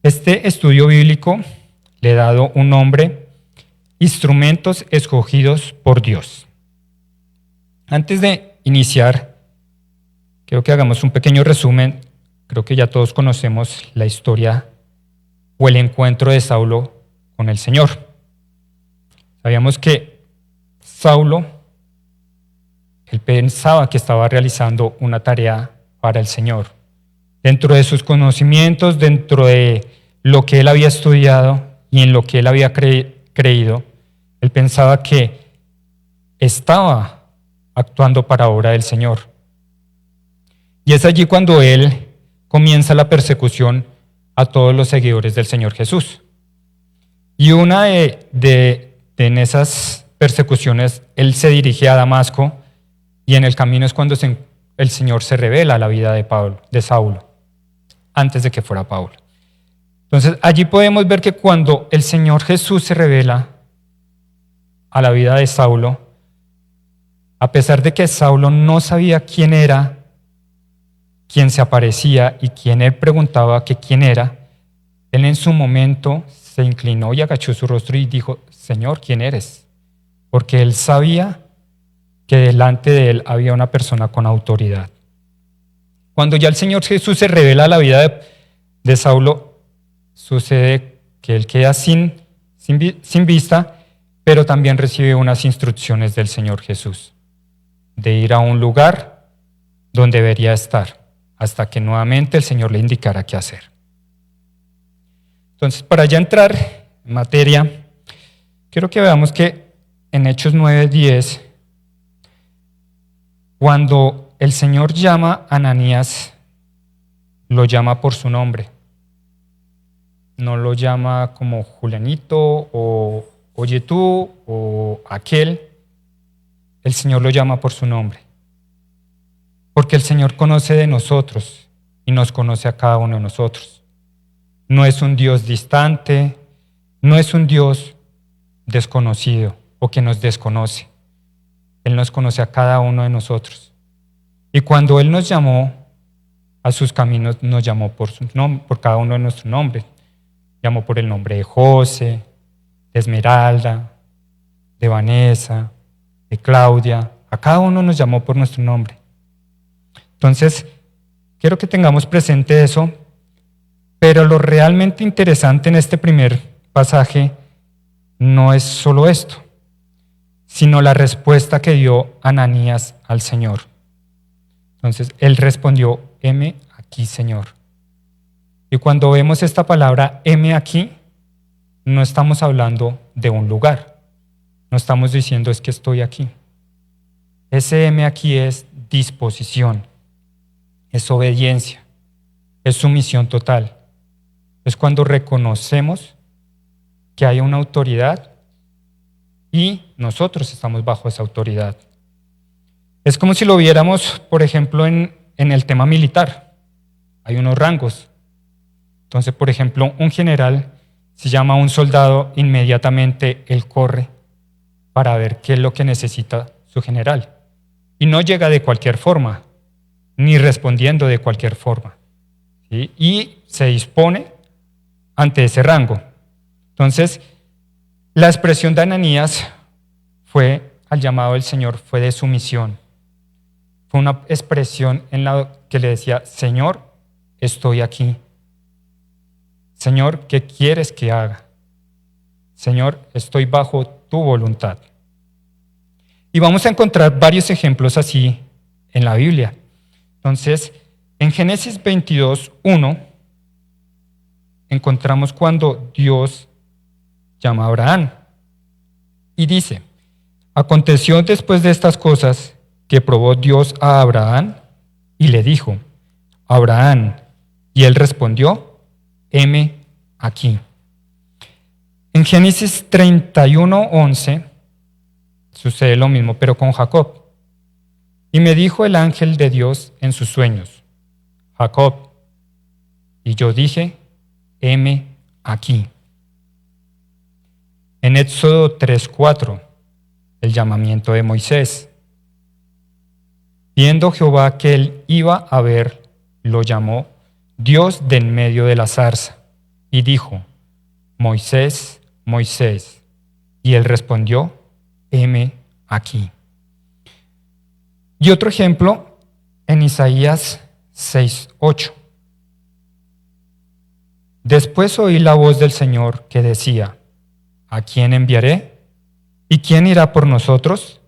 Este estudio bíblico le he dado un nombre: Instrumentos escogidos por Dios. Antes de iniciar, quiero que hagamos un pequeño resumen. Creo que ya todos conocemos la historia o el encuentro de Saulo con el Señor. Sabíamos que Saulo, él pensaba que estaba realizando una tarea para el Señor. Dentro de sus conocimientos, dentro de lo que él había estudiado y en lo que él había creído, él pensaba que estaba actuando para obra del Señor. Y es allí cuando él comienza la persecución a todos los seguidores del Señor Jesús. Y una de esas persecuciones, él se dirige a Damasco, y en el camino es cuando el Señor se revela a la vida de Saulo, antes de que fuera Pablo. Entonces, allí podemos ver que cuando el Señor Jesús se revela a la vida de Saulo, a pesar de que Saulo no sabía quién era, quién se aparecía y quién él preguntaba que quién era, él en su momento se inclinó y agachó su rostro y dijo: Señor, ¿quién eres? Porque él sabía que delante de él había una persona con autoridad. Cuando ya el Señor Jesús se revela a la vida de Saulo, sucede que él queda sin vista, pero también recibe unas instrucciones del Señor Jesús, de ir a un lugar donde debería estar, hasta que nuevamente el Señor le indicara qué hacer. Entonces, para ya entrar en materia, quiero que veamos que en Hechos 9:10, cuando el Señor llama a Ananías, lo llama por su nombre. No lo llama como Julianito o oye tú o aquel. El Señor lo llama por su nombre. Porque el Señor conoce de nosotros y nos conoce a cada uno de nosotros. No es un Dios distante, no es un Dios desconocido o que nos desconoce. Él nos conoce a cada uno de nosotros. Y cuando Él nos llamó a sus caminos, nos llamó por cada uno de nuestros nombres. Llamó por el nombre de José, de Esmeralda, de Vanessa, de Claudia. A cada uno nos llamó por nuestro nombre. Entonces, quiero que tengamos presente eso, pero lo realmente interesante en este primer pasaje no es solo esto, sino la respuesta que dio Ananías al Señor. Entonces, él respondió: heme aquí, Señor. Y cuando vemos esta palabra, heme aquí, no estamos hablando de un lugar, no estamos diciendo es que estoy aquí. Ese heme aquí es disposición. Es obediencia, es sumisión total. Es cuando reconocemos que hay una autoridad y nosotros estamos bajo esa autoridad. Es como si lo viéramos, por ejemplo, en el tema militar. Hay unos rangos. Entonces, por ejemplo, un general, si llama a un soldado, inmediatamente él corre para ver qué es lo que necesita su general. Y no llega de cualquier forma, ni respondiendo de cualquier forma, ¿sí? Y se dispone ante ese rango. Entonces, la expresión de Ananías fue, al llamado del Señor, fue de sumisión. Fue una expresión en la que le decía: Señor, estoy aquí. Señor, ¿qué quieres que haga? Señor, estoy bajo tu voluntad. Y vamos a encontrar varios ejemplos así en la Biblia. Entonces, en Génesis 22:1 encontramos cuando Dios llama a Abraham y dice: aconteció después de estas cosas que probó Dios a Abraham y le dijo: Abraham, y él respondió: heme aquí. En Génesis 31:11 sucede lo mismo, pero con Jacob. Y me dijo el ángel de Dios en sus sueños: Jacob. Y yo dije: heme aquí. En Éxodo 3:4, el llamamiento de Moisés. Viendo Jehová que él iba a ver, lo llamó Dios de en medio de la zarza. y dijo: Moisés, Moisés. Y él respondió: heme aquí. Y otro ejemplo en Isaías 6:8. Después oí la voz del Señor que decía: ¿a quién enviaré? ¿Y quién irá por nosotros?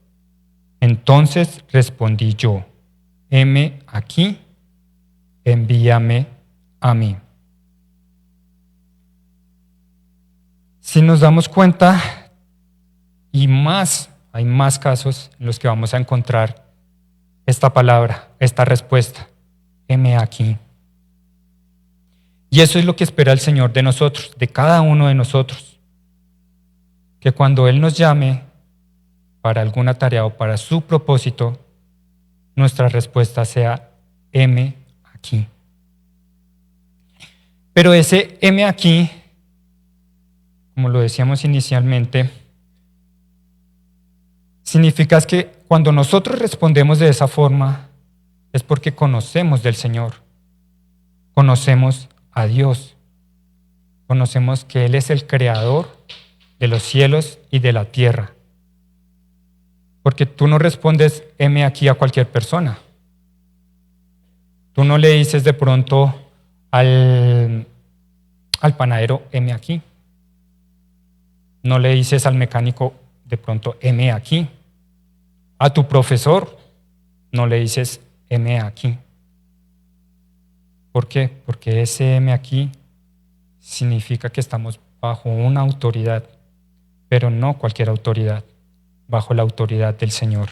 Entonces respondí yo: heme aquí, envíame a mí. Si nos damos cuenta, hay más casos en los que vamos a encontrar esta palabra, esta respuesta: heme aquí. Y eso es lo que espera el Señor de nosotros, de cada uno de nosotros. Que cuando Él nos llame para alguna tarea o para su propósito, nuestra respuesta sea: heme aquí. Pero ese heme aquí, como lo decíamos inicialmente, significa que cuando nosotros respondemos de esa forma es porque conocemos del Señor, conocemos a Dios, conocemos que Él es el creador de los cielos y de la tierra. Porque tú no respondes heme aquí a cualquier persona. Tú no le dices de pronto al panadero heme aquí. No le dices al mecánico de pronto heme aquí. A tu profesor no le dices heme aquí. ¿Por qué? Porque ese heme aquí significa que estamos bajo una autoridad, pero no cualquier autoridad, bajo la autoridad del Señor.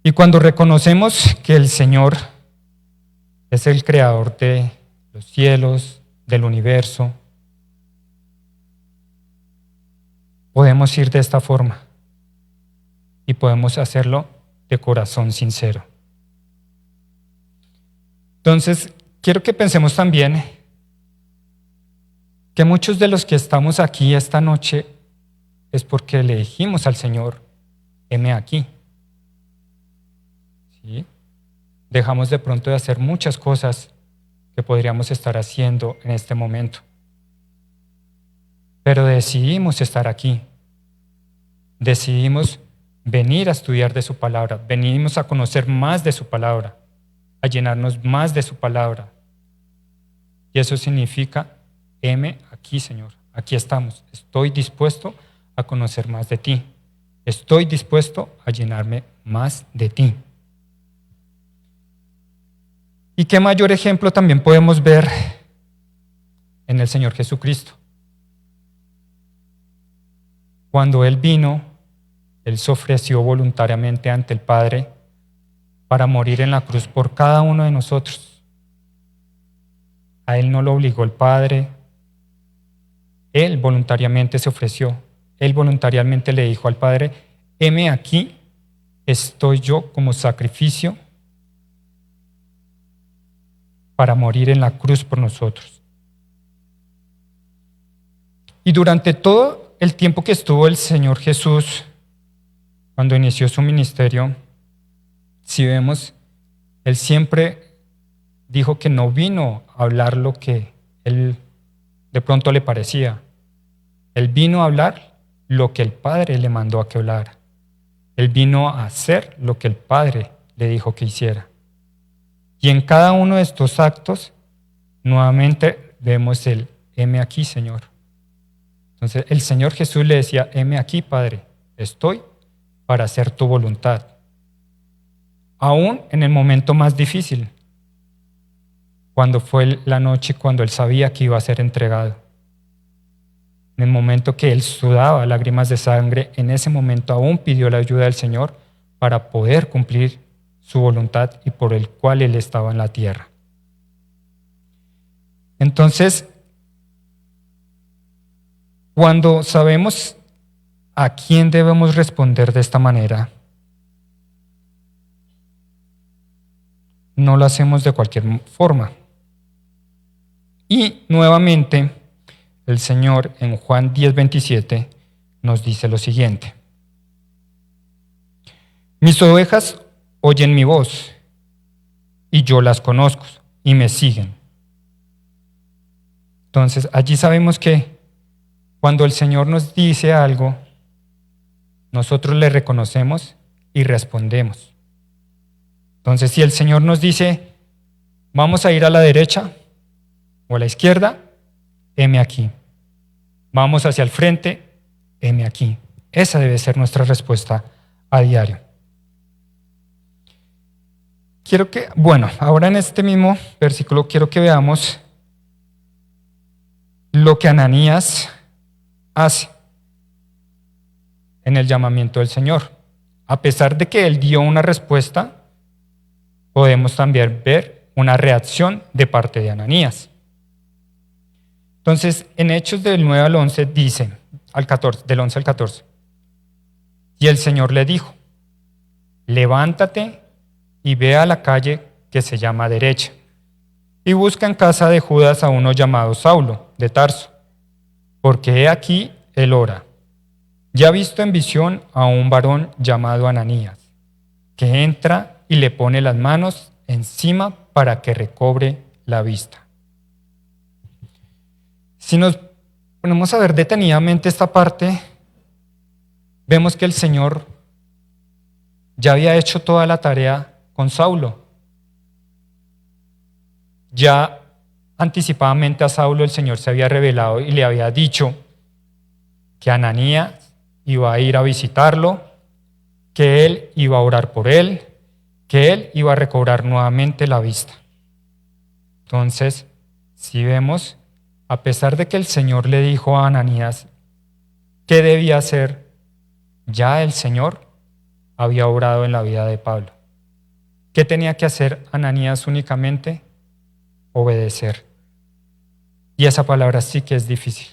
Y cuando reconocemos que el Señor es el creador de los cielos, del universo, podemos ir de esta forma y podemos hacerlo de corazón sincero. Entonces, quiero que pensemos también que muchos de los que estamos aquí esta noche es porque le dijimos al Señor: heme aquí. ¿Sí? Dejamos de pronto de hacer muchas cosas que podríamos estar haciendo en este momento. Pero decidimos estar aquí. Decidimos venir a estudiar de su palabra. Venimos a conocer más de su palabra, a llenarnos más de su palabra. Y eso significa: heme aquí, Señor. Aquí estamos. Estoy dispuesto a conocer más de ti. Estoy dispuesto a llenarme más de ti. ¿Y qué mayor ejemplo también podemos ver en el Señor Jesucristo? Cuando Él vino, Él se ofreció voluntariamente ante el Padre para morir en la cruz por cada uno de nosotros. A Él no lo obligó el Padre. Él voluntariamente se ofreció. Él voluntariamente le dijo al Padre: heme aquí, estoy yo como sacrificio para morir en la cruz por nosotros. Y durante todo el tiempo que estuvo el Señor Jesús, cuando inició su ministerio, si vemos, Él siempre dijo que no vino a hablar lo que Él de pronto le parecía. Él vino a hablar lo que el Padre le mandó a que hablara. Él vino a hacer lo que el Padre le dijo que hiciera. Y en cada uno de estos actos, nuevamente vemos el heme aquí, Señor. Entonces el Señor Jesús le decía: heme aquí, Padre, estoy para hacer tu voluntad. Aún en el momento más difícil, cuando fue la noche, cuando Él sabía que iba a ser entregado. En el momento que Él sudaba lágrimas de sangre, en ese momento aún pidió la ayuda del Señor para poder cumplir su voluntad y por el cual Él estaba en la tierra. Entonces, cuando sabemos a quién debemos responder de esta manera, no lo hacemos de cualquier forma. Y nuevamente, el Señor en Juan 10:27 nos dice lo siguiente: mis ovejas oyen mi voz, y yo las conozco, y me siguen. Entonces, allí sabemos que cuando el Señor nos dice algo, nosotros le reconocemos y respondemos. Entonces, si el Señor nos dice, vamos a ir a la derecha o a la izquierda, heme aquí. Vamos hacia el frente, heme aquí. Esa debe ser nuestra respuesta a diario. Ahora en este mismo versículo quiero que veamos lo que Ananías hace en el llamamiento del Señor. A pesar de que él dio una respuesta, podemos también ver una reacción de parte de Ananías. Entonces, en Hechos del 9 al 11 dice, del 11 al 14, y el Señor le dijo, levántate y ve a la calle que se llama Derecha, y busca en casa de Judas a uno llamado Saulo, de Tarso, porque he aquí él ora. Ya ha visto en visión a un varón llamado Ananías, que entra y le pone las manos encima para que recobre la vista. Si nos ponemos a ver detenidamente esta parte, vemos que el Señor ya había hecho toda la tarea con Saulo. Ya anticipadamente a Saulo el Señor se había revelado y le había dicho que Ananías iba a ir a visitarlo, que él iba a orar por él, que él iba a recobrar nuevamente la vista. Entonces, si vemos, a pesar de que el Señor le dijo a Ananías qué debía hacer, ya el Señor había obrado en la vida de Pablo. ¿Qué tenía que hacer Ananías únicamente? Obedecer. Y esa palabra sí que es difícil.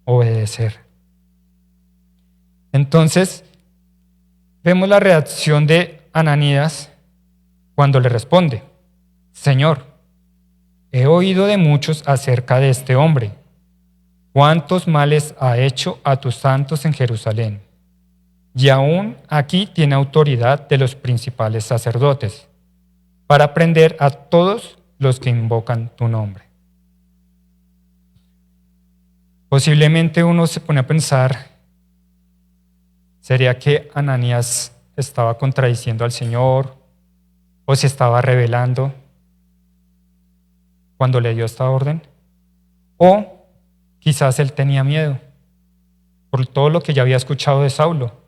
Obedecer. Entonces, vemos la reacción de Ananías cuando le responde, Señor, he oído de muchos acerca de este hombre. ¿Cuántos males ha hecho a tus santos en Jerusalén? Y aún aquí tiene autoridad de los principales sacerdotes para prender a todos los que invocan tu nombre. Posiblemente uno se pone a pensar, ¿sería que Ananías estaba contradiciendo al Señor o se estaba rebelando cuando le dio esta orden? O quizás él tenía miedo por todo lo que ya había escuchado de Saulo.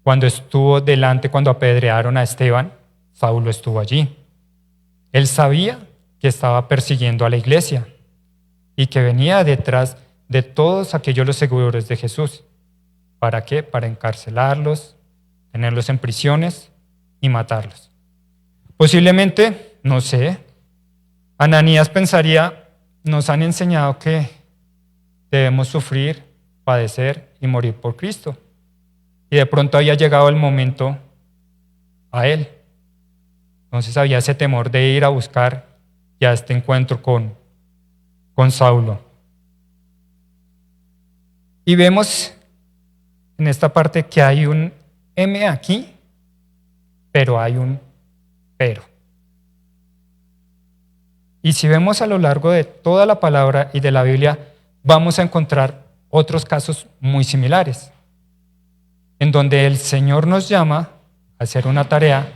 Cuando estuvo delante, cuando apedrearon a Esteban, Saulo estuvo allí. Él sabía que estaba persiguiendo a la iglesia y que venía detrás de todos aquellos los seguidores de Jesús. ¿Para qué? Para encarcelarlos, tenerlos en prisiones y matarlos. Posiblemente, no sé, Ananías pensaría, nos han enseñado que debemos sufrir, padecer y morir por Cristo. Y de pronto había llegado el momento a él. Entonces había ese temor de ir a buscar ya este encuentro con Saulo. Y vemos en esta parte que hay un M aquí, pero hay un pero. Y si vemos a lo largo de toda la palabra y de la Biblia, vamos a encontrar otros casos muy similares, en donde el Señor nos llama a hacer una tarea,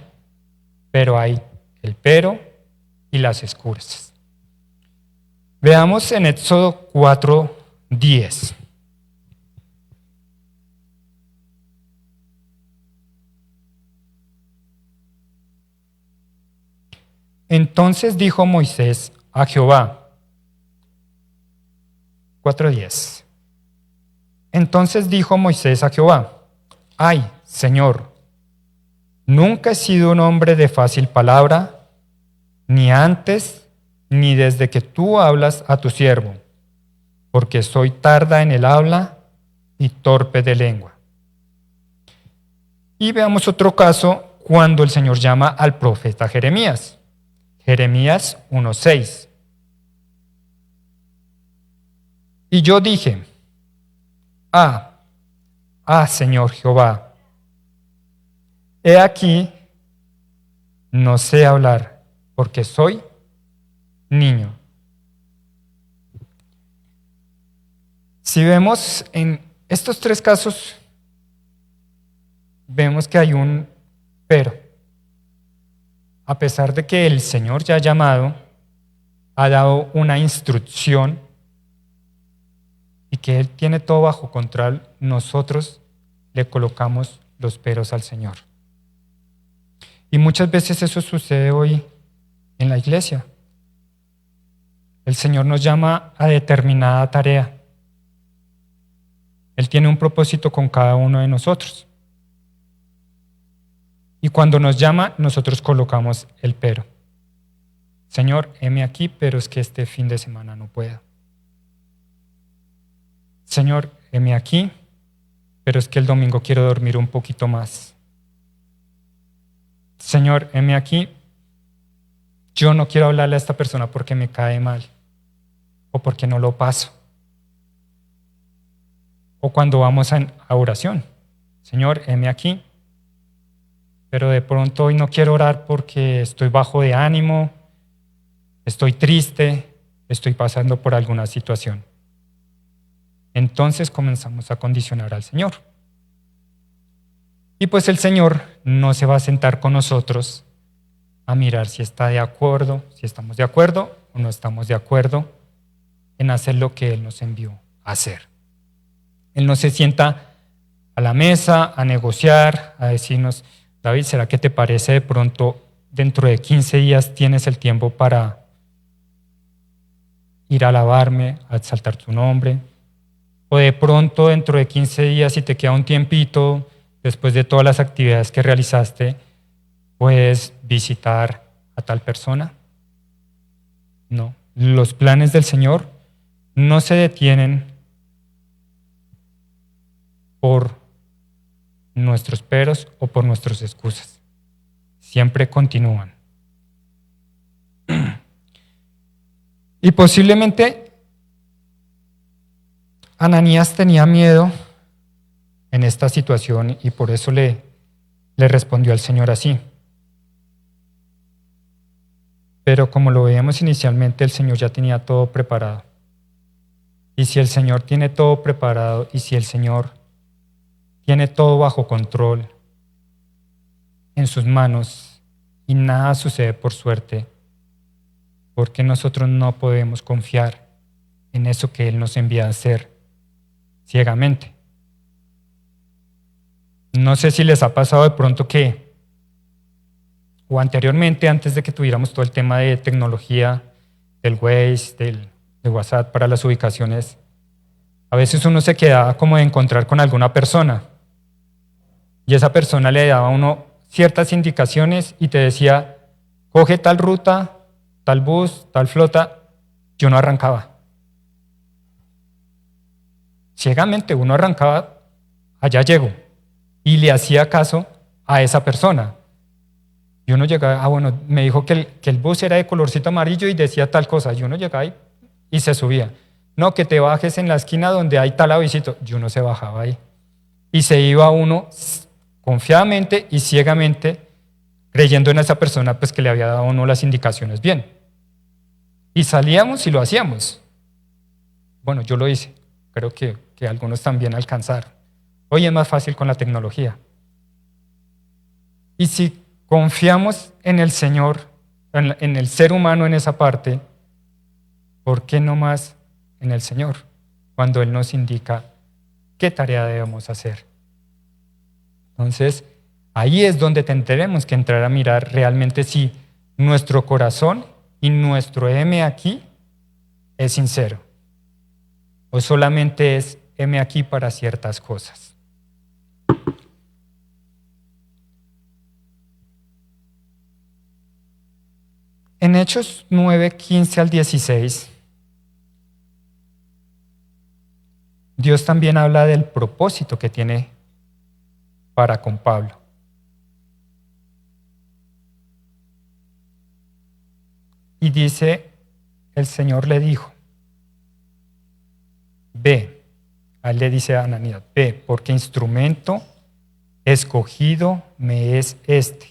pero hay el pero y las excusas. Veamos en Éxodo 4:10. Entonces dijo Moisés a Jehová, 4:10. Entonces dijo Moisés a Jehová, ay, Señor, nunca he sido un hombre de fácil palabra, ni antes ni desde que tú hablas a tu siervo, porque soy tarda en el habla y torpe de lengua. Y veamos otro caso cuando el Señor llama al profeta Jeremías. Jeremías 1:6. Y yo dije, Señor Jehová, he aquí, no sé hablar, porque soy niño. Si vemos en estos tres casos, vemos que hay un pero. A pesar de que el Señor ya ha llamado, ha dado una instrucción y que Él tiene todo bajo control, nosotros le colocamos los peros al Señor. Y muchas veces eso sucede hoy en la iglesia. El Señor nos llama a determinada tarea. Él tiene un propósito con cada uno de nosotros. Y cuando nos llama, nosotros colocamos el pero. Señor, heme aquí, pero es que este fin de semana no puedo. Señor, heme aquí, pero es que el domingo quiero dormir un poquito más. Señor, heme aquí, yo no quiero hablarle a esta persona porque me cae mal o porque no lo paso. O cuando vamos a oración, Señor, heme aquí, pero de pronto hoy no quiero orar porque estoy bajo de ánimo, estoy triste, estoy pasando por alguna situación. Entonces comenzamos a condicionar al Señor. Y pues el Señor no se va a sentar con nosotros a mirar si está de acuerdo, si estamos de acuerdo o no estamos de acuerdo en hacer lo que Él nos envió a hacer. Él no se sienta a la mesa a negociar, a decirnos, David, ¿será que te parece de pronto dentro de 15 días tienes el tiempo para ir a alabarme, a exaltar tu nombre? O de pronto dentro de 15 días, si te queda un tiempito, después de todas las actividades que realizaste, puedes visitar a tal persona. No, los planes del Señor no se detienen por nuestros peros o por nuestras excusas. Siempre continúan. Y posiblemente Ananías tenía miedo en esta situación y por eso le respondió al Señor así. Pero como lo veíamos inicialmente, el Señor ya tenía todo preparado. Y si el Señor tiene todo preparado y si el Señor tiene todo bajo control en sus manos y nada sucede por suerte, porque nosotros no podemos confiar en eso que Él nos envía a hacer ciegamente. No sé si les ha pasado de pronto que, o anteriormente, antes de que tuviéramos todo el tema de tecnología, del Waze, de WhatsApp para las ubicaciones, a veces uno se quedaba como de encontrar con alguna persona y esa persona le daba a uno ciertas indicaciones y te decía, coge tal ruta, tal bus, tal flota. Yo no arrancaba. Ciegamente uno arrancaba, allá llego, y le hacía caso a esa persona. Y uno llegaba, bueno, me dijo que el bus era de colorcito amarillo y decía tal cosa. Y uno llegaba y se subía. No, que te bajes en la esquina donde hay tal avisito. Y uno se bajaba ahí. Y se iba uno confiadamente y ciegamente creyendo en esa persona pues que le había dado a uno las indicaciones bien. Y salíamos y lo hacíamos. Bueno, yo lo hice. Creo que algunos también alcanzaron. Hoy es más fácil con la tecnología. Y si confiamos en el Señor, en el ser humano en esa parte, ¿por qué no más en el Señor? Cuando Él nos indica qué tarea debemos hacer. Entonces, ahí es donde tendremos que entrar a mirar realmente si nuestro corazón y nuestro heme aquí es sincero. O solamente es heme aquí para ciertas cosas. En Hechos 9, 15 al 16, Dios también habla del propósito que tiene para con Pablo. Y dice, el Señor le dijo, ve, a él le dice a Ananías, ve, porque instrumento escogido me es este,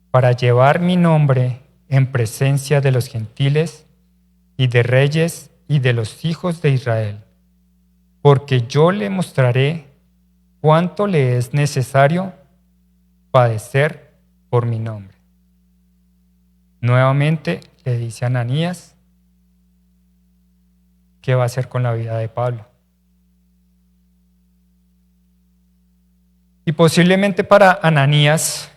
para llevar mi nombre en presencia de los gentiles y de reyes y de los hijos de Israel, porque yo le mostraré cuánto le es necesario padecer por mi nombre. Nuevamente le dice a Ananías qué va a hacer con la vida de Pablo. Y posiblemente para Ananías,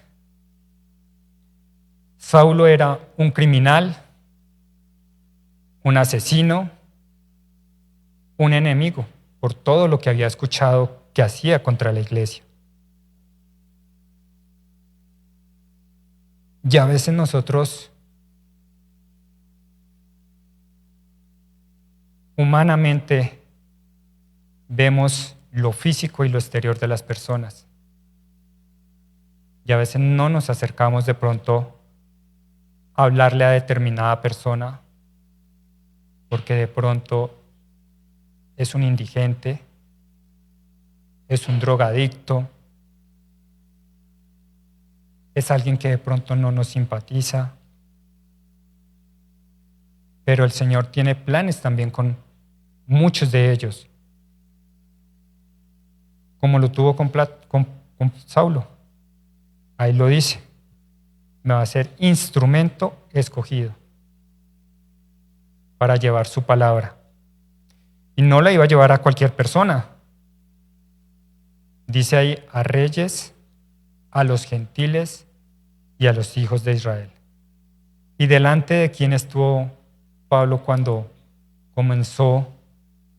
Saulo era un criminal, un asesino, un enemigo, por todo lo que había escuchado que hacía contra la iglesia. Y a veces nosotros humanamente vemos lo físico y lo exterior de las personas. Y a veces no nos acercamos de pronto a hablarle a determinada persona porque de pronto es un indigente, es un drogadicto, es alguien que de pronto no nos simpatiza. Pero el Señor tiene planes también con muchos de ellos, como lo tuvo con Saulo. Ahí lo dice, me va a ser instrumento escogido para llevar su palabra. Y no la iba a llevar a cualquier persona. Dice ahí a reyes, a los gentiles y a los hijos de Israel. ¿Y delante de quién estuvo Pablo cuando comenzó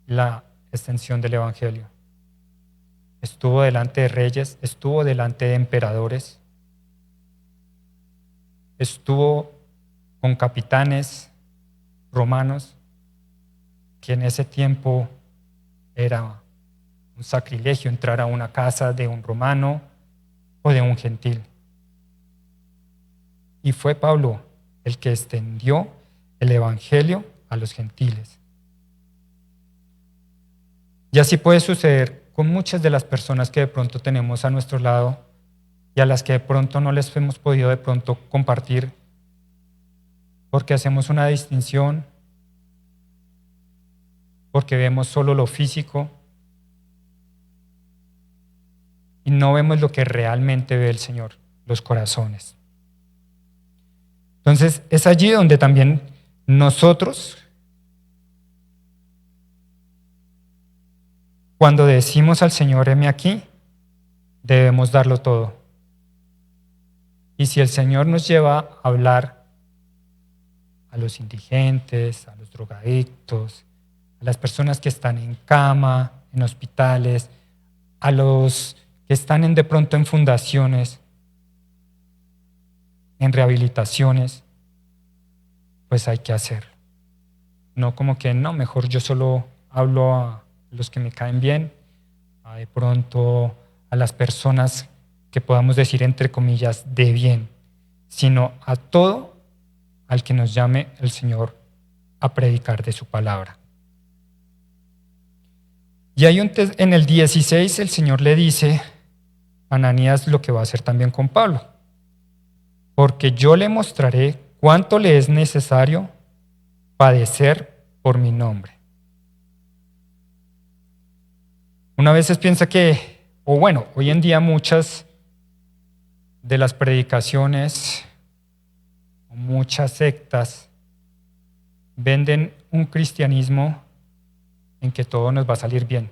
la extensión del Evangelio? Estuvo delante de reyes, estuvo delante de emperadores, estuvo con capitanes romanos, que en ese tiempo era un sacrilegio entrar a una casa de un romano o de un gentil. Y fue Pablo el que extendió el Evangelio a los gentiles. Y así puede suceder con muchas de las personas que de pronto tenemos a nuestro lado y a las que de pronto no les hemos podido de pronto compartir porque hacemos una distinción, porque vemos solo lo físico y no vemos lo que realmente ve el Señor, los corazones. Entonces es allí donde también nosotros, cuando decimos al Señor, heme aquí, debemos darlo todo. Y si el Señor nos lleva a hablar a los indigentes, a los drogadictos, a las personas que están en cama, en hospitales, a los que están de pronto en fundaciones, en rehabilitaciones, pues hay que hacerlo. No como que no, mejor yo solo hablo a los que me caen bien, a de pronto a las personas que podamos decir entre comillas de bien, sino a todo al que nos llame el Señor a predicar de su palabra. Y ahí en el 16 el Señor le dice a Ananías lo que va a hacer también con Pablo. Porque yo le mostraré cuánto le es necesario padecer por mi nombre. Una vez piensa que, o bueno, hoy en día muchas de las predicaciones, muchas sectas, venden un cristianismo en que todo nos va a salir bien,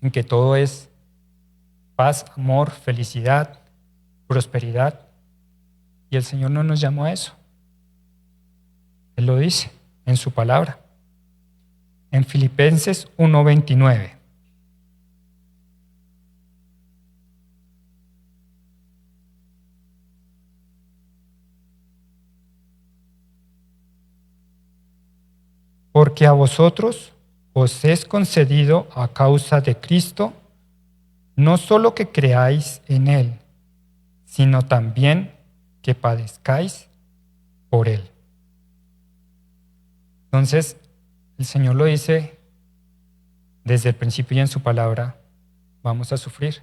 en que todo es paz, amor, felicidad, prosperidad. Y el Señor no nos llamó a eso. Él lo dice en su palabra. En Filipenses 1:29. Porque a vosotros os es concedido a causa de Cristo, no solo que creáis en Él, sino también que padezcáis por Él. Entonces, el Señor lo dice desde el principio y en su palabra, vamos a sufrir.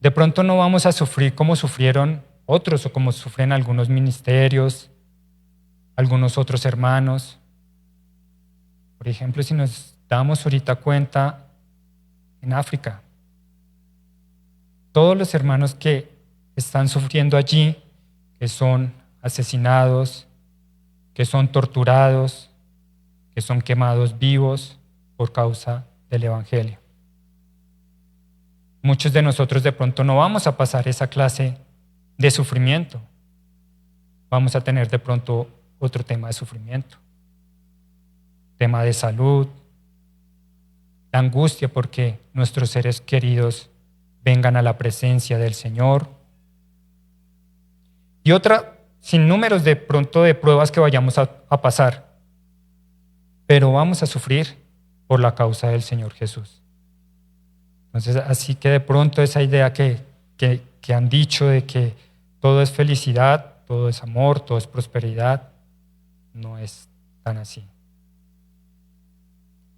De pronto no vamos a sufrir como sufrieron otros o como sufren algunos ministerios, algunos otros hermanos. Por ejemplo, si nos damos ahorita cuenta en África. Todos los hermanos que están sufriendo allí, que son asesinados, que son torturados, que son quemados vivos por causa del Evangelio. Muchos de nosotros de pronto no vamos a pasar esa clase de sufrimiento. Vamos a tener de pronto otro tema de sufrimiento. Tema de salud, la angustia porque nuestros seres queridos vengan a la presencia del Señor. Y otra, sin números de pronto de pruebas que vayamos a pasar. Pero vamos a sufrir por la causa del Señor Jesús. Entonces, así que de pronto esa idea que han dicho de que todo es felicidad, todo es amor, todo es prosperidad, no es tan así.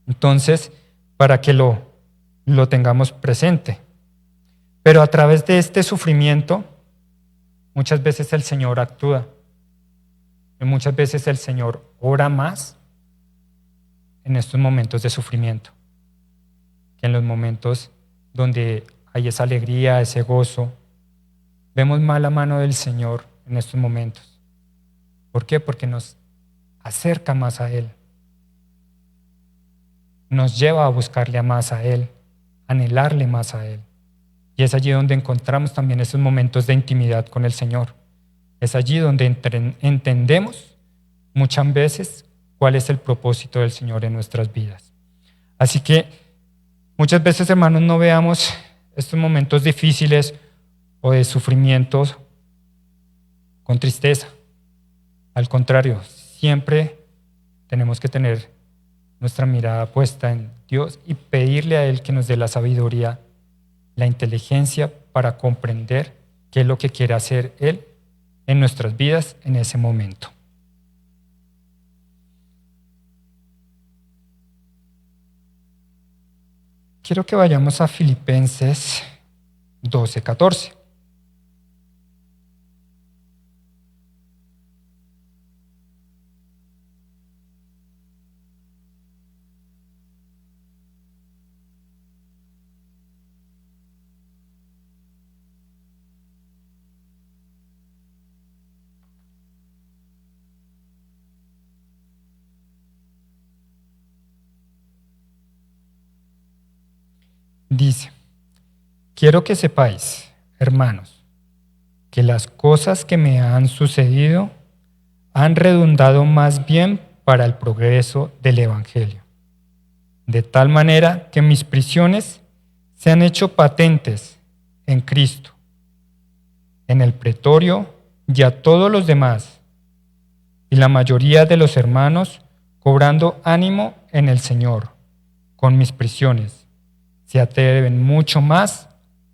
Entonces, para que lo tengamos presente. Pero a través de este sufrimiento, muchas veces el Señor actúa. Y muchas veces el Señor ora más en estos momentos de sufrimiento que en los momentos donde hay esa alegría, ese gozo. Vemos más la mano del Señor en estos momentos. ¿Por qué? Porque nos acerca más a Él. Nos lleva a buscarle más a Él, anhelarle más a Él. Y es allí donde encontramos también esos momentos de intimidad con el Señor. Es allí donde entendemos muchas veces cuál es el propósito del Señor en nuestras vidas. Así que muchas veces, hermanos, no veamos estos momentos difíciles o de sufrimientos con tristeza. Al contrario, siempre tenemos que tener nuestra mirada puesta en Dios y pedirle a Él que nos dé la sabiduría, la inteligencia para comprender qué es lo que quiere hacer Él en nuestras vidas en ese momento. Quiero que vayamos a Filipenses 12:14. Dice: quiero que sepáis, hermanos, que las cosas que me han sucedido han redundado más bien para el progreso del Evangelio, de tal manera que mis prisiones se han hecho patentes en Cristo, en el pretorio y a todos los demás, y la mayoría de los hermanos cobrando ánimo en el Señor, con mis prisiones, se atreven mucho más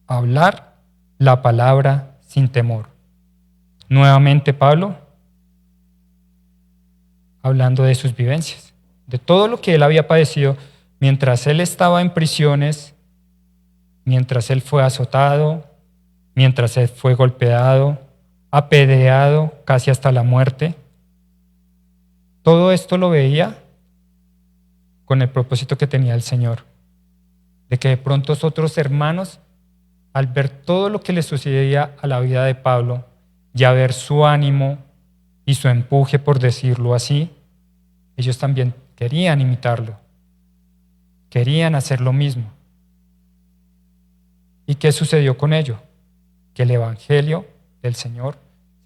a hablar la palabra sin temor. Nuevamente Pablo, hablando de sus vivencias, de todo lo que él había padecido mientras él estaba en prisiones, mientras él fue azotado, mientras él fue golpeado, apedreado casi hasta la muerte. Todo esto lo veía con el propósito que tenía el Señor, de que de pronto otros hermanos, al ver todo lo que le sucedía a la vida de Pablo, y a ver su ánimo y su empuje, por decirlo así, ellos también querían imitarlo, querían hacer lo mismo. ¿Y qué sucedió con ello? Que el Evangelio del Señor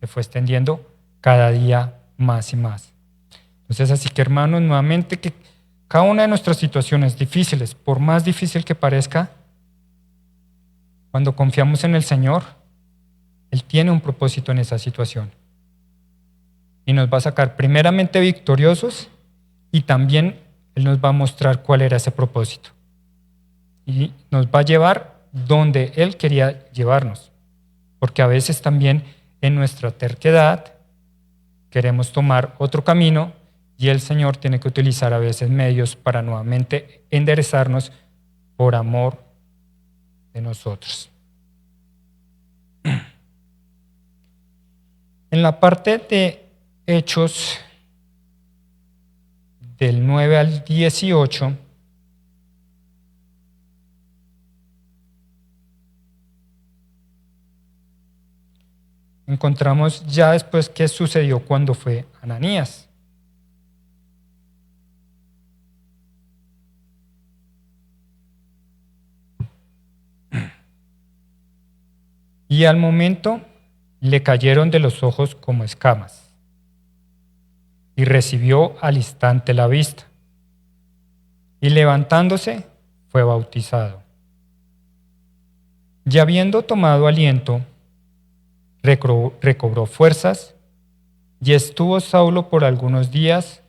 se fue extendiendo cada día más y más. Entonces, así que, hermanos, nuevamente, que cada una de nuestras situaciones difíciles, por más difícil que parezca, cuando confiamos en el Señor, Él tiene un propósito en esa situación. Y nos va a sacar primeramente victoriosos, y también Él nos va a mostrar cuál era ese propósito. Y nos va a llevar donde Él quería llevarnos. Porque a veces también en nuestra terquedad queremos tomar otro camino, y el Señor tiene que utilizar a veces medios para nuevamente enderezarnos por amor de nosotros. En la parte de Hechos del 9 al 18, encontramos ya después qué sucedió cuando fue Ananías. Y al momento le cayeron de los ojos como escamas, y recibió al instante la vista, y levantándose fue bautizado. Y habiendo tomado aliento, recobró fuerzas, y estuvo Saulo por algunos días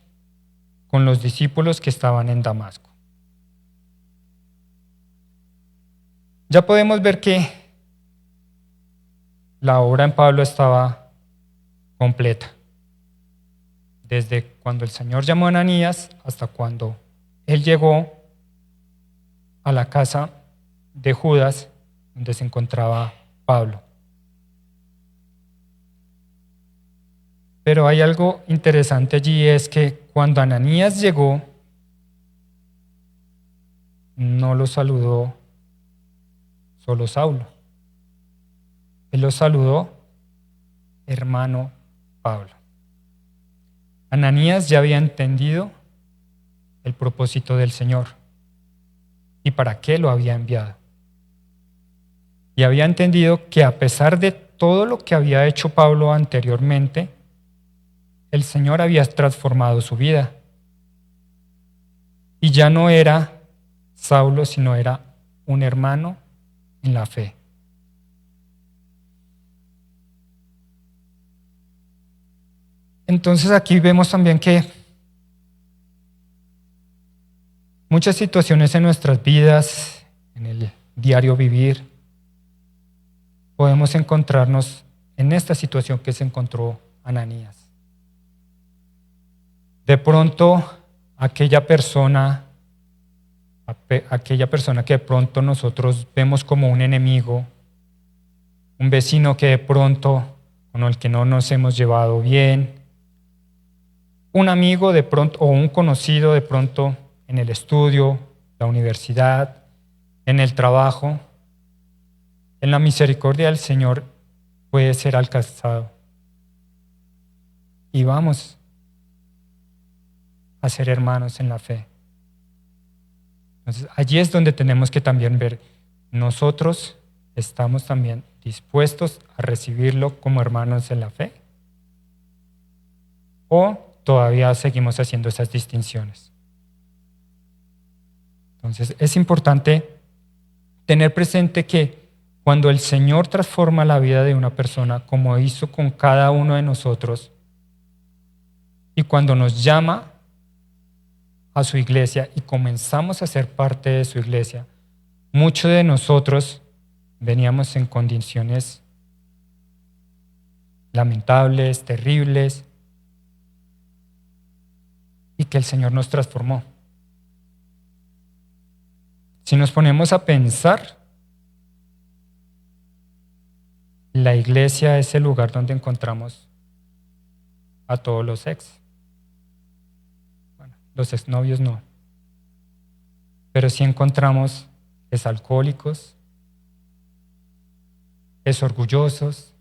con los discípulos que estaban en Damasco. Ya podemos ver que la obra en Pablo estaba completa. Desde cuando el Señor llamó a Ananías hasta cuando él llegó a la casa de Judas, donde se encontraba Pablo. Pero hay algo interesante allí, es que cuando Ananías llegó, no lo saludó solo Saulo. Él lo saludó, hermano Pablo. Ananías ya había entendido el propósito del Señor y para qué lo había enviado. Y había entendido que a pesar de todo lo que había hecho Pablo anteriormente, el Señor había transformado su vida. Y ya no era Saulo, sino era un hermano en la fe. Entonces aquí vemos también que muchas situaciones en nuestras vidas, en el diario vivir, podemos encontrarnos en esta situación que se encontró Ananías. De pronto, aquella persona que de pronto nosotros vemos como un enemigo, un vecino que de pronto con el que no nos hemos llevado bien, un amigo de pronto o un conocido de pronto en el estudio, la universidad, en el trabajo, en la misericordia del Señor puede ser alcanzado. Y vamos a ser hermanos en la fe. Entonces, allí es donde tenemos que también ver, nosotros estamos también dispuestos a recibirlo como hermanos en la fe, o todavía seguimos haciendo esas distinciones. Entonces, es importante tener presente que cuando el Señor transforma la vida de una persona, como hizo con cada uno de nosotros, y cuando nos llama a su iglesia y comenzamos a ser parte de su iglesia, muchos de nosotros veníamos en condiciones lamentables, terribles, y que el Señor nos transformó. Si nos ponemos a pensar, la iglesia es el lugar donde encontramos a todos los ex. Bueno, los exnovios no. Pero sí encontramos exalcohólicos, exorgullosos,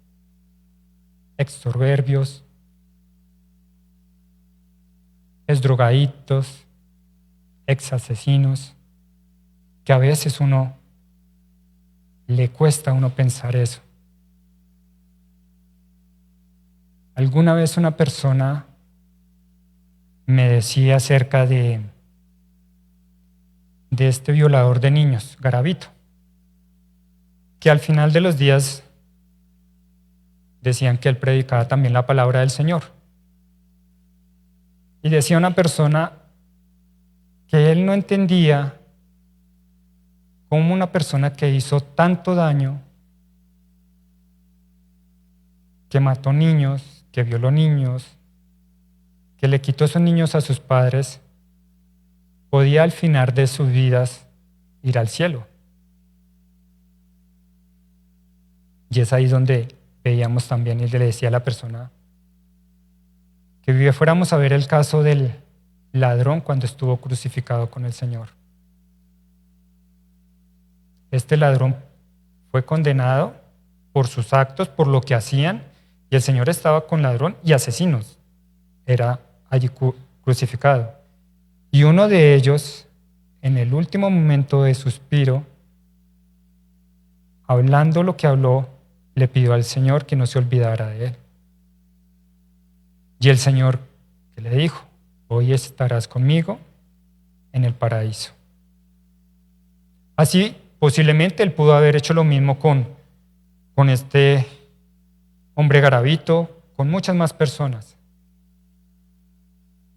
exsoberbios, exdrogadictos, exasesinos, que a veces le cuesta a uno pensar eso. Alguna vez una persona me decía acerca de este violador de niños, Garavito, que al final de los días decían que él predicaba también la palabra del Señor. Y decía una persona que él no entendía cómo una persona que hizo tanto daño, que mató niños, que violó niños, que le quitó esos niños a sus padres, podía al final de sus vidas ir al cielo. Y es ahí donde veíamos también, y le decía a la persona que fuéramos a ver el caso del ladrón cuando estuvo crucificado con el Señor. Este ladrón fue condenado por sus actos, por lo que hacían, Y el Señor estaba con ladrón y asesinos. Era allí crucificado. Y uno de ellos, en el último momento de suspiro, hablando lo que habló, le pidió al Señor que no se olvidara de él. Y el Señor, ¿qué le dijo? Hoy estarás conmigo en el paraíso. Así, posiblemente él pudo haber hecho lo mismo con este hombre Garavito, con muchas más personas.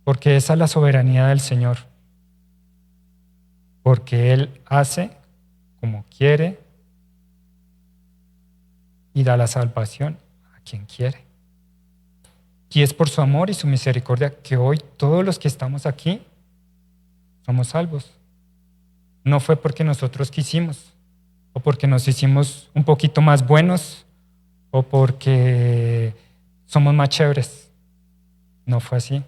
Porque esa es la soberanía del Señor. Porque Él hace como quiere y da la salvación a quien quiere. Y es por su amor y su misericordia que hoy todos los que estamos aquí somos salvos. No fue porque nosotros quisimos, o porque nos hicimos un poquito más buenos, o porque somos más chéveres. No fue así.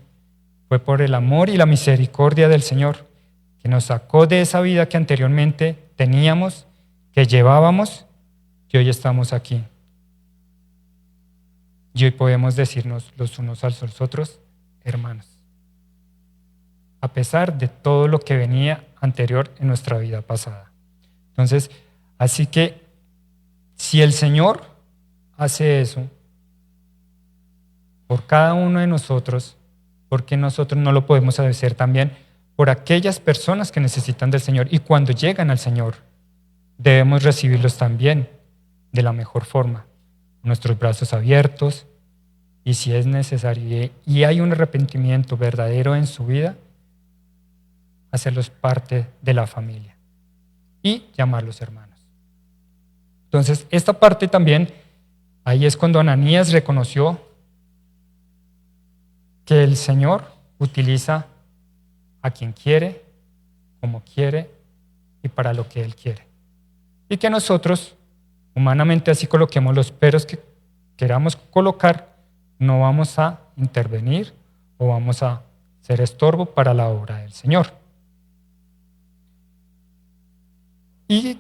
Fue por el amor y la misericordia del Señor, que nos sacó de esa vida que anteriormente teníamos, que llevábamos, y hoy estamos aquí. Y hoy podemos decirnos los unos a los otros, hermanos, a pesar de todo lo que venía anterior en nuestra vida pasada. Entonces, así que si el Señor hace eso por cada uno de nosotros, ¿por qué nosotros no lo podemos hacer también por aquellas personas que necesitan del Señor? Y cuando llegan al Señor, debemos recibirlos también de la mejor forma, nuestros brazos abiertos, y si es necesario y hay un arrepentimiento verdadero en su vida, hacerlos parte de la familia y llamarlos hermanos. Entonces, esta parte también, ahí es cuando Ananías reconoció que el Señor utiliza a quien quiere, como quiere y para lo que Él quiere. Y que nosotros, humanamente, así coloquemos los peros que queramos colocar, no vamos a intervenir o vamos a ser estorbo para la obra del Señor. Y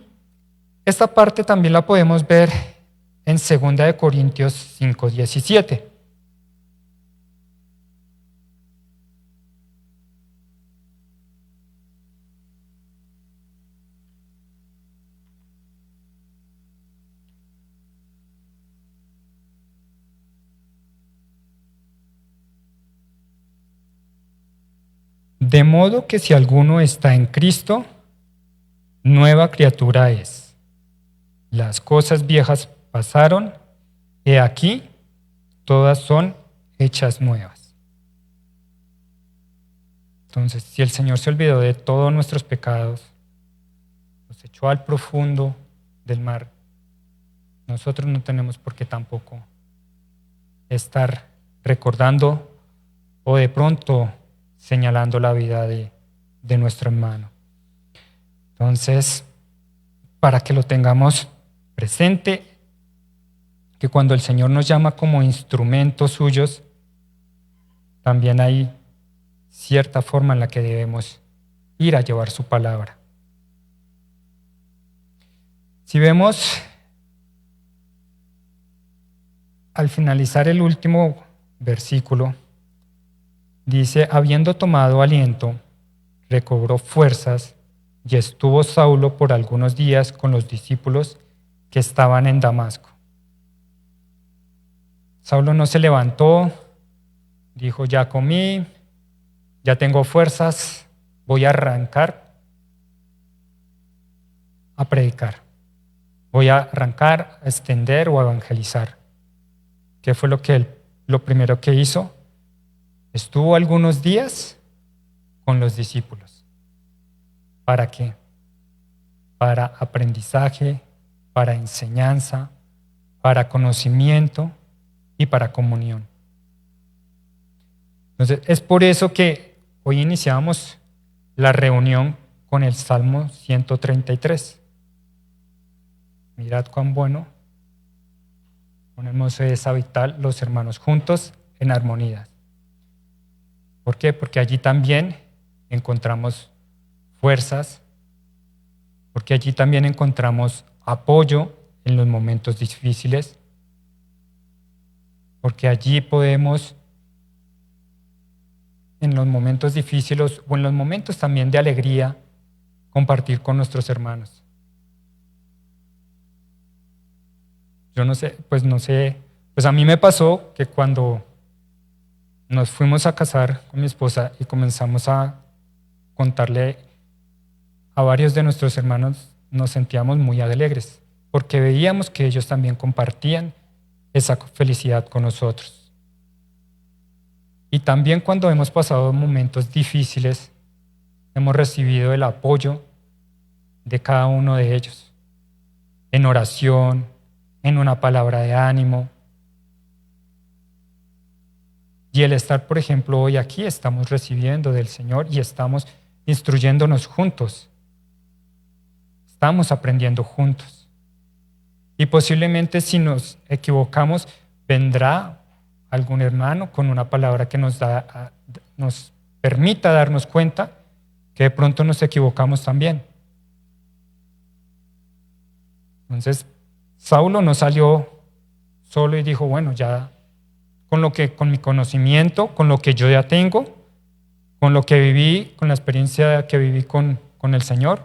esta parte también la podemos ver en 2 Corintios 5:17. De modo que si alguno está en Cristo, nueva criatura es. Las cosas viejas pasaron, he aquí, todas son hechas nuevas. Entonces, si el Señor se olvidó de todos nuestros pecados, los echó al profundo del mar, nosotros no tenemos por qué tampoco estar recordando o de pronto señalando la vida de nuestro hermano. Entonces, para que lo tengamos presente, que cuando el Señor nos llama como instrumentos suyos, también hay cierta forma en la que debemos ir a llevar su palabra. Si vemos al finalizar el último versículo, dice, habiendo tomado aliento, recobró fuerzas y estuvo Saulo por algunos días con los discípulos que estaban en Damasco. Saulo no se levantó, dijo, ya comí, ya tengo fuerzas, voy a arrancar a predicar. Voy a arrancar a extender o a evangelizar. ¿Qué fue lo primero que hizo? Estuvo algunos días con los discípulos. ¿Para qué? Para aprendizaje, para enseñanza, para conocimiento y para comunión. Entonces, es por eso que hoy iniciamos la reunión con el Salmo 133. Mirad cuán bueno, cuán hermoso es habitar los hermanos juntos en armonía. ¿Por qué? Porque allí también encontramos fuerzas, porque allí también encontramos apoyo en los momentos difíciles, porque allí podemos, en los momentos difíciles o en los momentos también de alegría, compartir con nuestros hermanos. Yo no sé, pues a mí me pasó que cuando nos fuimos a casar con mi esposa y comenzamos a contarle a varios de nuestros hermanos, nos sentíamos muy alegres, porque veíamos que ellos también compartían esa felicidad con nosotros. Y también cuando hemos pasado momentos difíciles, hemos recibido el apoyo de cada uno de ellos, en oración, en una palabra de ánimo. Y el estar, por ejemplo, hoy aquí, estamos recibiendo del Señor y estamos instruyéndonos juntos. Estamos aprendiendo juntos. Y posiblemente si nos equivocamos, vendrá algún hermano con una palabra que nos permita darnos cuenta que de pronto nos equivocamos también. Entonces, Saulo no salió solo y dijo, bueno, ya con mi conocimiento, con lo que yo ya tengo, con lo que viví, con la experiencia que viví con el Señor,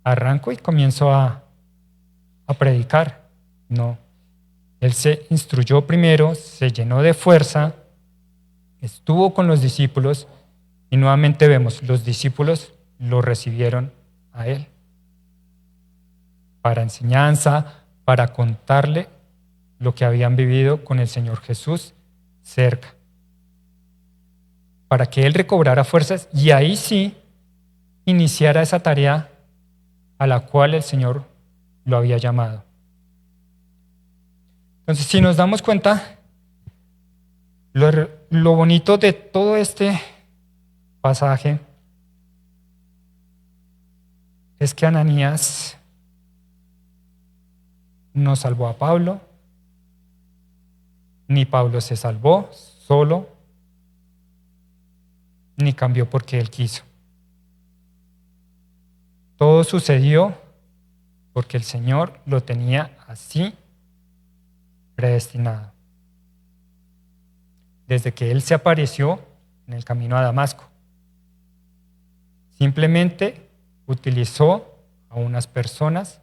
arranco y comienzo a predicar. No, él se instruyó primero, se llenó de fuerza, estuvo con los discípulos y nuevamente vemos, los discípulos lo recibieron a él para enseñanza, para contarle lo que habían vivido con el Señor Jesús cerca, para que él recobrara fuerzas y ahí sí iniciara esa tarea a la cual el Señor lo había llamado. Entonces, si nos damos cuenta, lo bonito de todo este pasaje es que Ananías no salvó a Pablo, ni Pablo se salvó solo, ni cambió porque él quiso. Todo sucedió porque el Señor lo tenía así predestinado. Desde que él se apareció en el camino a Damasco, simplemente utilizó a unas personas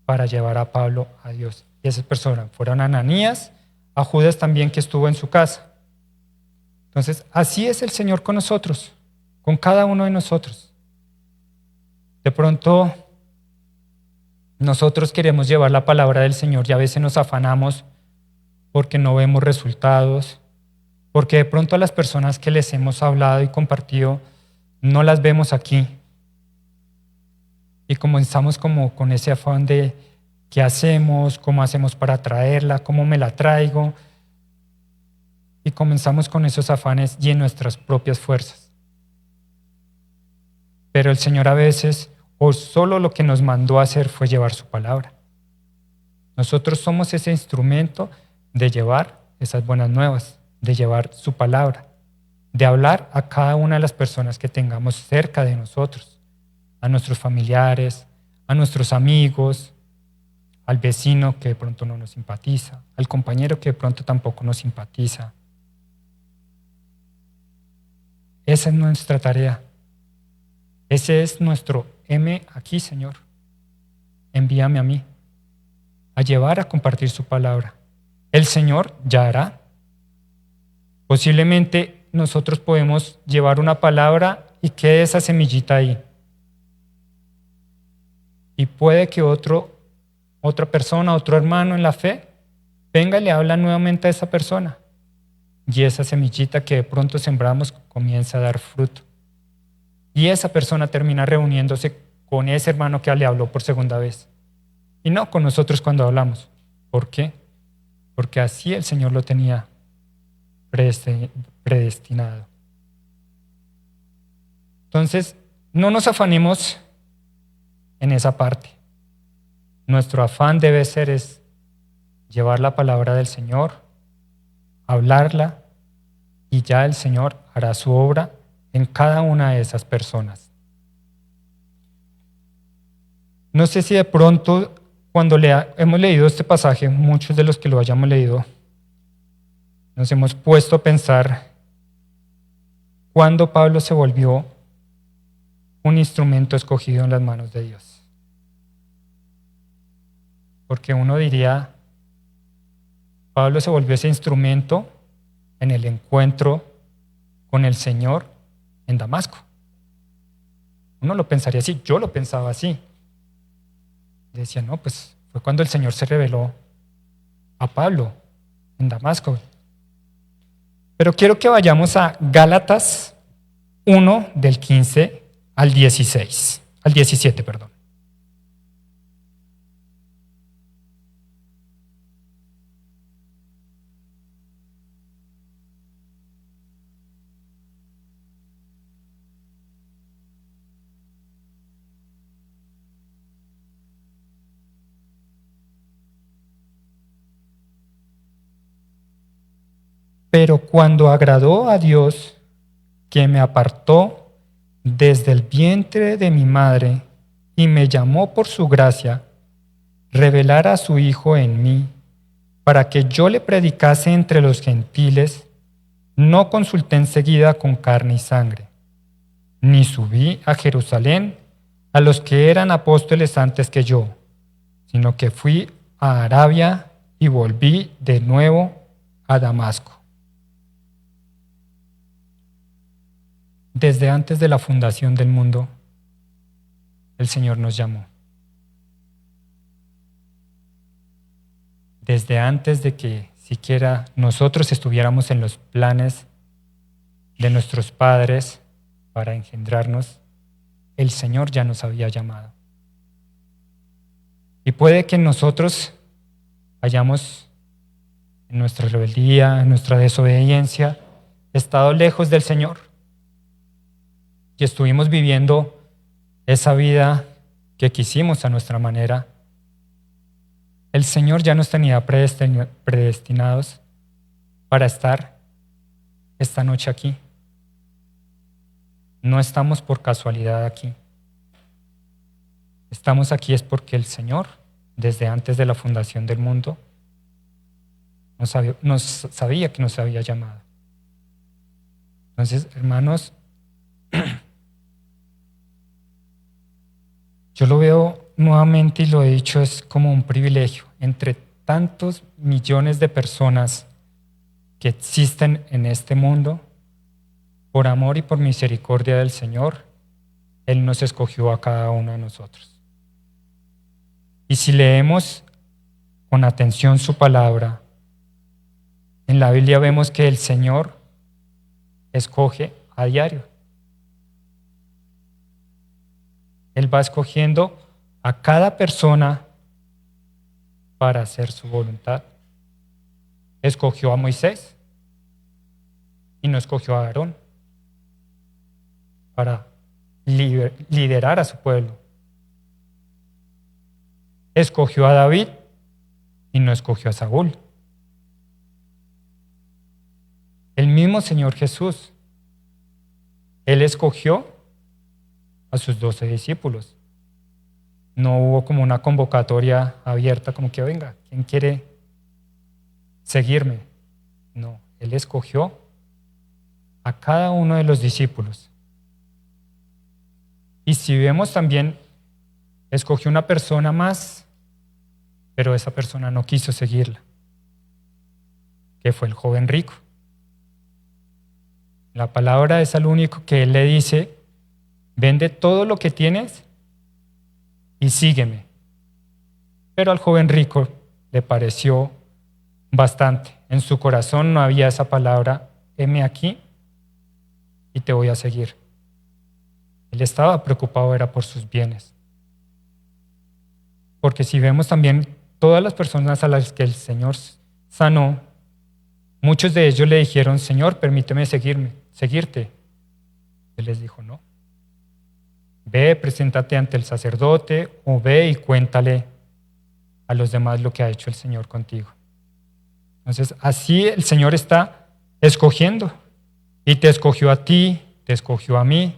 para llevar a Pablo a Dios. Y esas personas fueron Ananías, a Judas también que estuvo en su casa. Entonces, así es el Señor con nosotros, con cada uno de nosotros. De pronto, nosotros queremos llevar la palabra del Señor y a veces nos afanamos porque no vemos resultados, porque de pronto a las personas que les hemos hablado y compartido no las vemos aquí. Y comenzamos como con ese afán de ¿qué hacemos? ¿Cómo hacemos para traerla? ¿Cómo me la traigo? Y comenzamos con esos afanes y en nuestras propias fuerzas. Pero el Señor a veces, o solo lo que nos mandó a hacer fue llevar su palabra. Nosotros somos ese instrumento de llevar esas buenas nuevas, de llevar su palabra, de hablar a cada una de las personas que tengamos cerca de nosotros, a nuestros familiares, a nuestros amigos, al vecino que de pronto no nos simpatiza, al compañero que de pronto tampoco nos simpatiza. Esa es nuestra tarea. Ese es nuestro aquí, Señor. Envíame a mí, a llevar, a compartir su palabra. El Señor ya hará. Posiblemente nosotros podemos llevar una palabra y quede esa semillita ahí. Y puede que otra persona, otro hermano en la fe, venga y le habla nuevamente a esa persona. Y esa semillita que de pronto sembramos comienza a dar fruto. Y esa persona termina reuniéndose con ese hermano que le habló por segunda vez. Y no con nosotros cuando hablamos. ¿Por qué? Porque así el Señor lo tenía predestinado. Entonces, no nos afanemos en esa parte. Nuestro afán debe ser es llevar la palabra del Señor, hablarla, y ya el Señor hará su obra en cada una de esas personas. No sé si de pronto cuando hemos leído este pasaje, muchos de los que lo hayamos leído, nos hemos puesto a pensar cuándo Pablo se volvió un instrumento escogido en las manos de Dios. Porque uno diría, Pablo se volvió ese instrumento en el encuentro con el Señor en Damasco. Uno lo pensaría así, yo lo pensaba así. Y decía, no, pues fue cuando el Señor se reveló a Pablo en Damasco. Pero quiero que vayamos a Gálatas 1 del 15 al 16, al 17, perdón. Pero cuando agradó a Dios, que me apartó desde el vientre de mi madre y me llamó por su gracia, revelar a su Hijo en mí, para que yo le predicase entre los gentiles, no consulté enseguida con carne y sangre, ni subí a Jerusalén a los que eran apóstoles antes que yo, sino que fui a Arabia y volví de nuevo a Damasco. Desde antes de la fundación del mundo, el Señor nos llamó. Desde antes de que siquiera nosotros estuviéramos en los planes de nuestros padres para engendrarnos, el Señor ya nos había llamado. Y puede que nosotros hayamos, en nuestra rebeldía, en nuestra desobediencia, estado lejos del Señor. Y estuvimos viviendo esa vida que quisimos a nuestra manera. El Señor ya nos tenía predestinados para estar esta noche aquí. No estamos por casualidad aquí. Estamos aquí es porque el Señor, desde antes de la fundación del mundo, nos sabía que nos había llamado. Entonces, hermanos, yo lo veo nuevamente y lo he dicho, es como un privilegio entre tantos millones de personas que existen en este mundo. Por amor y por misericordia del Señor, Él nos escogió a cada uno de nosotros. Y si leemos con atención su palabra, en la Biblia vemos que el Señor escoge a diario. Él va escogiendo a cada persona para hacer su voluntad. Escogió a Moisés y no escogió a Aarón para liderar a su pueblo. Escogió a David y no escogió a Saúl. El mismo Señor Jesús, Él escogió a sus 12 discípulos. No hubo como una convocatoria abierta, como que venga, ¿quién quiere seguirme? No, Él escogió a cada uno de los discípulos. Y si vemos también, escogió una persona más, pero esa persona no quiso seguirla, que fue el joven rico. La palabra es al único que Él le dice, vende todo lo que tienes y sígueme. Pero al joven rico le pareció bastante. En su corazón no había esa palabra, heme aquí y te voy a seguir. Él estaba preocupado, era por sus bienes. Porque si vemos también todas las personas a las que el Señor sanó, muchos de ellos le dijeron, Señor, permíteme seguirte. Él les dijo, no. Ve, preséntate ante el sacerdote o ve y cuéntale a los demás lo que ha hecho el Señor contigo. Entonces, así el Señor está escogiendo y te escogió a ti, te escogió a mí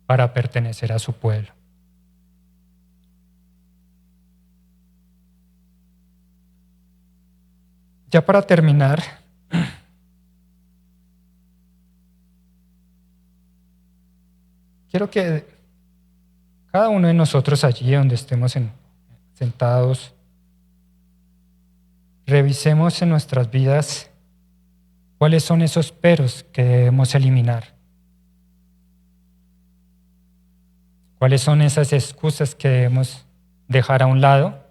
para pertenecer a su pueblo. Ya para terminar, quiero que cada uno de nosotros allí donde estemos sentados, revisemos en nuestras vidas cuáles son esos peros que debemos eliminar. ¿Cuáles son esas excusas que debemos dejar a un lado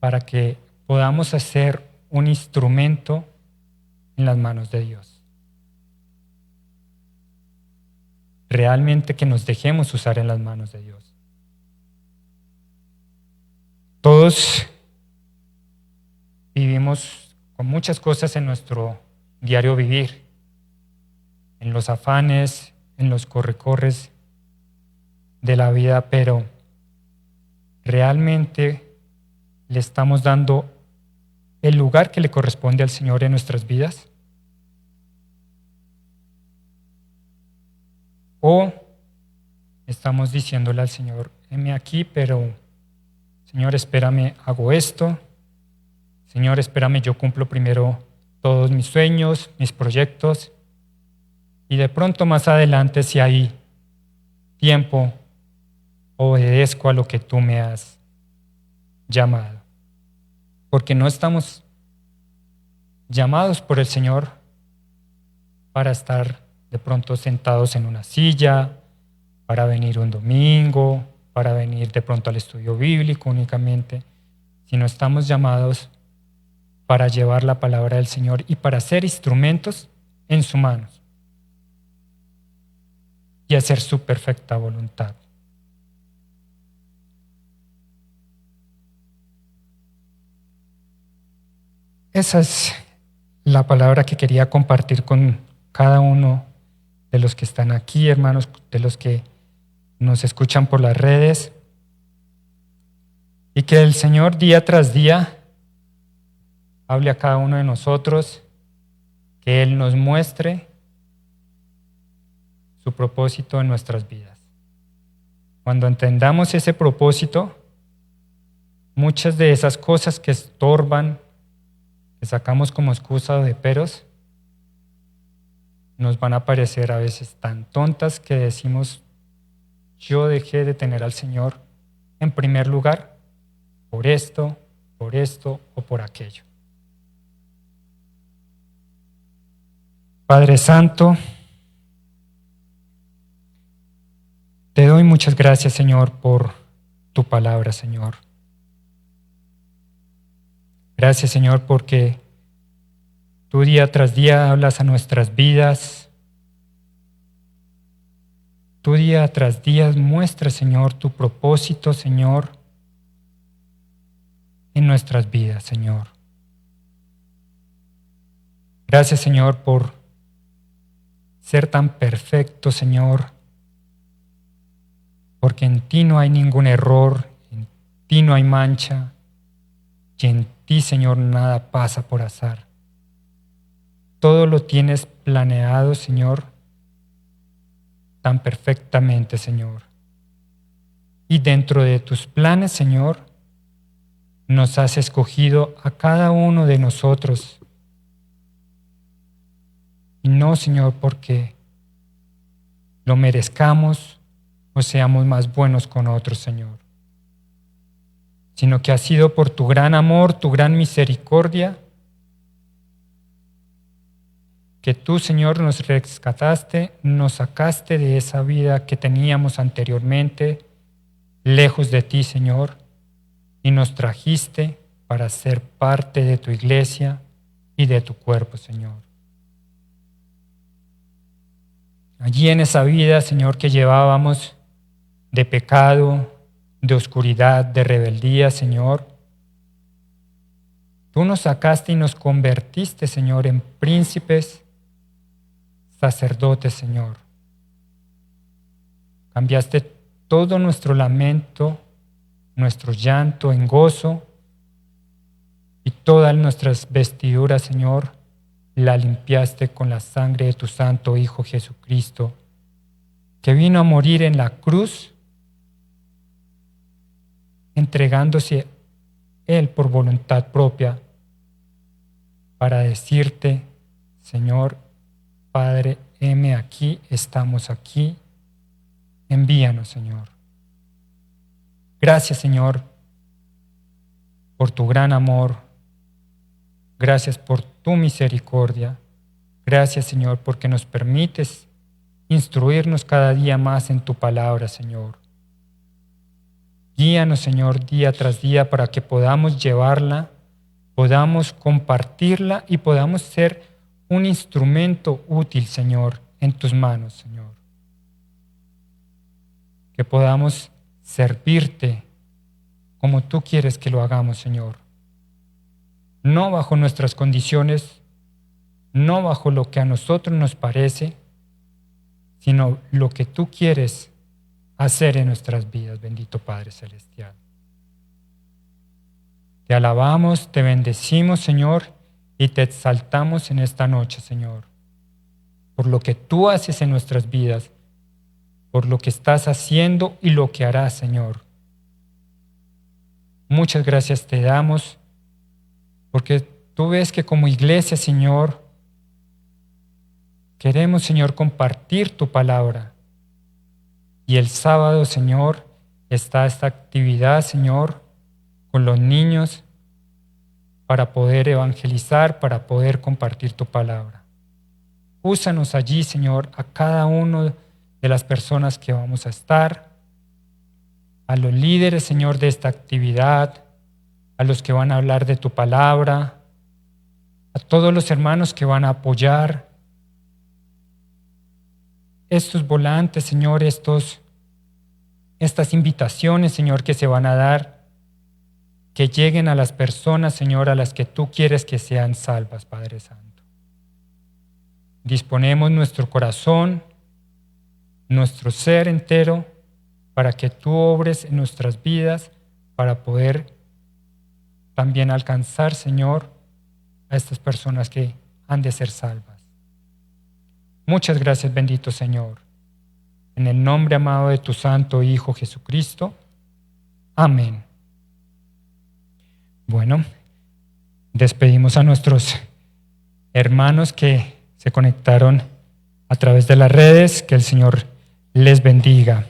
para que podamos hacer un instrumento en las manos de Dios? Realmente que nos dejemos usar en las manos de Dios. Todos vivimos con muchas cosas en nuestro diario vivir, en los afanes, en los corre-corres de la vida, pero realmente le estamos dando el lugar que le corresponde al Señor en nuestras vidas. O estamos diciéndole al Señor, heme aquí, pero Señor, espérame, hago esto. Señor, espérame, yo cumplo primero todos mis sueños, mis proyectos, y de pronto más adelante, si hay tiempo, obedezco a lo que tú me has llamado. Porque no estamos llamados por el Señor para estar de pronto sentados en una silla, para venir un domingo, para venir de pronto al estudio bíblico únicamente, sino estamos llamados para llevar la palabra del Señor y para ser instrumentos en sus manos y hacer su perfecta voluntad. Esa es la palabra que quería compartir con cada uno de los que están aquí, hermanos, de los que nos escuchan por las redes, y que el Señor día tras día hable a cada uno de nosotros, que Él nos muestre su propósito en nuestras vidas. Cuando entendamos ese propósito, muchas de esas cosas que estorban, que sacamos como excusa de peros, nos van a parecer a veces tan tontas que decimos, yo dejé de tener al Señor en primer lugar por esto o por aquello. Padre Santo, te doy muchas gracias, Señor, por tu palabra, Señor. Gracias, Señor, porque tú día tras día hablas a nuestras vidas. Tú día tras día muestras, Señor, tu propósito, Señor, en nuestras vidas, Señor. Gracias, Señor, por ser tan perfecto, Señor, porque en ti no hay ningún error, en ti no hay mancha, y en ti, Señor, nada pasa por azar. Todo lo tienes planeado, Señor, tan perfectamente, Señor. Y dentro de tus planes, Señor, nos has escogido a cada uno de nosotros. Y no, Señor, porque lo merezcamos o seamos más buenos con otros, Señor, sino que ha sido por tu gran amor, tu gran misericordia, que tú, Señor, nos rescataste, nos sacaste de esa vida que teníamos anteriormente, lejos de ti, Señor, y nos trajiste para ser parte de tu iglesia y de tu cuerpo, Señor. Allí en esa vida, Señor, que llevábamos de pecado, de oscuridad, de rebeldía, Señor, tú nos sacaste y nos convertiste, Señor, en príncipes, sacerdotes, Señor. Cambiaste todo nuestro lamento, nuestro llanto en gozo, y todas nuestras vestiduras, Señor, la limpiaste con la sangre de tu Santo Hijo Jesucristo, que vino a morir en la cruz, entregándose Él por voluntad propia para decirte, Señor, Padre, heme aquí, estamos aquí, envíanos, Señor. Gracias, Señor, por tu gran amor. Gracias por tu misericordia. Gracias, Señor, porque nos permites instruirnos cada día más en tu palabra, Señor. Guíanos, Señor, día tras día para que podamos llevarla, podamos compartirla y podamos ser un instrumento útil, Señor, en tus manos, Señor. Que podamos servirte como tú quieres que lo hagamos, Señor. No bajo nuestras condiciones, no bajo lo que a nosotros nos parece, sino lo que tú quieres hacer en nuestras vidas, bendito Padre Celestial. Te alabamos, te bendecimos, Señor, y te exaltamos en esta noche, Señor, por lo que tú haces en nuestras vidas, por lo que estás haciendo y lo que harás, Señor. Muchas gracias te damos, porque tú ves que como iglesia, Señor, queremos, Señor, compartir tu palabra. Y el sábado, Señor, está esta actividad, Señor, con los niños para poder evangelizar, para poder compartir tu palabra. Úsanos allí, Señor, a cada uno de las personas que vamos a estar, a los líderes, Señor, de esta actividad, a los que van a hablar de tu palabra, a todos los hermanos que van a apoyar estos volantes, Señor, estas invitaciones, Señor, que se van a dar, que lleguen a las personas, Señor, a las que tú quieres que sean salvas, Padre Santo. Disponemos nuestro corazón, nuestro ser entero, para que tú obres en nuestras vidas, para poder también alcanzar, Señor, a estas personas que han de ser salvas. Muchas gracias, bendito Señor. En el nombre amado de tu Santo Hijo Jesucristo. Amén. Bueno, despedimos a nuestros hermanos que se conectaron a través de las redes. Que el Señor les bendiga.